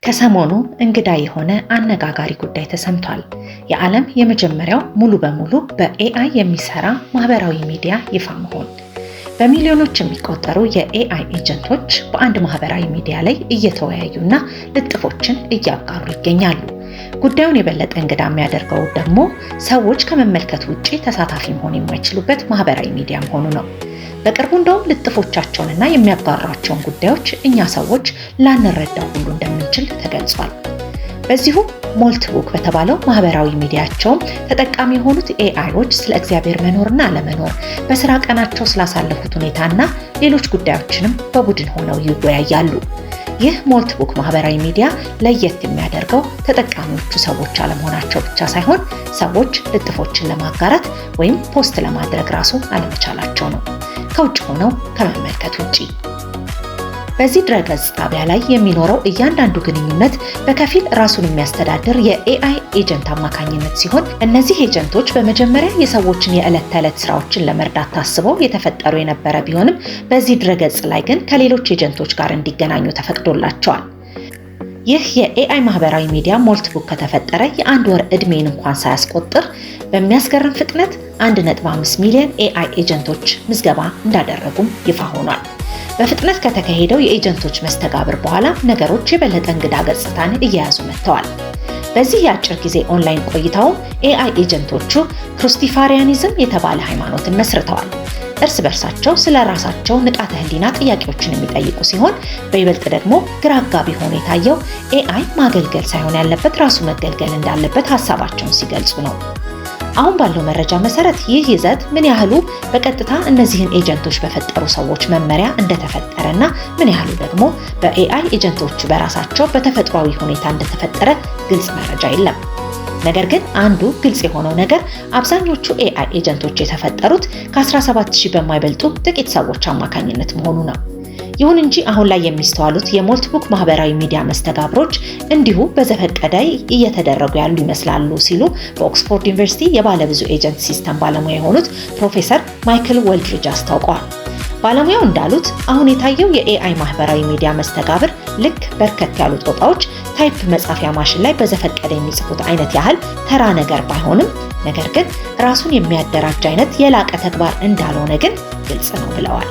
ከሰሞኑ እንግዳ የሆነ አነጋጋሪ ጉዳይ ተሰምቷል። የዓለም የመጀመሪያው ሙሉ በሙሉ በኤአይ የሚሰራ ማህበራዊ ሚዲያ ይፋ መሆን። በሚሊዮኖች የሚቆጠሩ የኤአይ ኤጀንቶች በአንድ ማህበራዊ ሚዲያ ላይ እየተወያዩና ልጥፎችን እያጋሩ ይገኛሉ። ጉዳዩን የበለጠ እንግዳ የሚያደርገው ደግሞ ሰዎች ከመመልከት ውጪ ተሳታፊ መሆን የማይችሉበት ማህበራዊ ሚዲያ መሆኑ ነው። በቅርቡ እንደውም ልጥፎቻቸውንና የሚያጋሯቸውን ጉዳዮች እኛ ሰዎች ላንረዳው ሁሉ እንደምንችል ተገልጿል። በዚሁ ሞልትቡክ በተባለው ማህበራዊ ሚዲያቸውም ተጠቃሚ የሆኑት ኤአይዎች ስለ እግዚአብሔር መኖርና አለመኖር፣ በስራ ቀናቸው ስላሳለፉት ሁኔታና ሌሎች ጉዳዮችንም በቡድን ሆነው ይወያያሉ። ይህ ሞልትቡክ ማህበራዊ ሚዲያ ለየት የሚያደርገው ተጠቃሚዎቹ ሰዎች አለመሆናቸው ብቻ ሳይሆን ሰዎች ልጥፎችን ለማጋራት ወይም ፖስት ለማድረግ ራሱ አለመቻላቸው ነው፣ ከውጭ ሆነው ከመመልከት ውጪ። በዚህ ድረገጽ ጣቢያ ላይ የሚኖረው እያንዳንዱ ግንኙነት በከፊል ራሱን የሚያስተዳድር የኤአይ ኤጀንት አማካኝነት ሲሆን እነዚህ ኤጀንቶች በመጀመሪያ የሰዎችን የዕለት ተዕለት ስራዎችን ለመርዳት ታስበው የተፈጠሩ የነበረ ቢሆንም በዚህ ድረገጽ ላይ ግን ከሌሎች ኤጀንቶች ጋር እንዲገናኙ ተፈቅዶላቸዋል። ይህ የኤአይ ማህበራዊ ሚዲያ ሞልትቡክ ከተፈጠረ የአንድ ወር ዕድሜን እንኳን ሳያስቆጥር በሚያስገርም ፍጥነት 1.5 ሚሊዮን ኤአይ ኤጀንቶች ምዝገባ እንዳደረጉም ይፋ ሆኗል። በፍጥነት ከተካሄደው የኤጀንቶች መስተጋብር በኋላ ነገሮች የበለጠ እንግዳ ገጽታን እየያዙ መጥተዋል። በዚህ የአጭር ጊዜ ኦንላይን ቆይታው ኤአይ ኤጀንቶቹ ክሩስቲፋሪያኒዝም የተባለ ሃይማኖትን መስርተዋል። እርስ በርሳቸው ስለ ራሳቸው ንቃተ ህሊና ጥያቄዎችን የሚጠይቁ ሲሆን በይበልጥ ደግሞ ግራ አጋቢ ሆኖ የታየው ኤአይ ማገልገል ሳይሆን ያለበት ራሱ መገልገል እንዳለበት ሀሳባቸውን ሲገልጹ ነው። አሁን ባለው መረጃ መሰረት ይህ ይዘት ምን ያህሉ በቀጥታ እነዚህን ኤጀንቶች በፈጠሩ ሰዎች መመሪያ እንደተፈጠረና ምን ያህሉ ደግሞ በኤአይ ኤጀንቶቹ በራሳቸው በተፈጥሯዊ ሁኔታ እንደተፈጠረ ግልጽ መረጃ የለም። ነገር ግን አንዱ ግልጽ የሆነው ነገር አብዛኞቹ ኤአይ ኤጀንቶች የተፈጠሩት ከ17000 በማይበልጡ ጥቂት ሰዎች አማካኝነት መሆኑ ነው። ይሁን እንጂ አሁን ላይ የሚስተዋሉት የሞልትቡክ ማህበራዊ ሚዲያ መስተጋብሮች እንዲሁ በዘፈቀደ እየተደረጉ ያሉ ይመስላሉ ሲሉ በኦክስፎርድ ዩኒቨርሲቲ የባለብዙ ኤጀንት ሲስተም ባለሙያ የሆኑት ፕሮፌሰር ማይክል ወልድሪጅ አስታውቀዋል። ባለሙያው እንዳሉት አሁን የታየው የኤአይ ማህበራዊ ሚዲያ መስተጋብር ልክ በርከት ያሉ ጦጣዎች ታይፕ መጻፊያ ማሽን ላይ በዘፈቀደ የሚጽፉት አይነት ያህል ተራ ነገር ባይሆንም ነገር ግን ራሱን የሚያደራጅ አይነት የላቀ ተግባር እንዳልሆነ ግን ግልጽ ነው ብለዋል።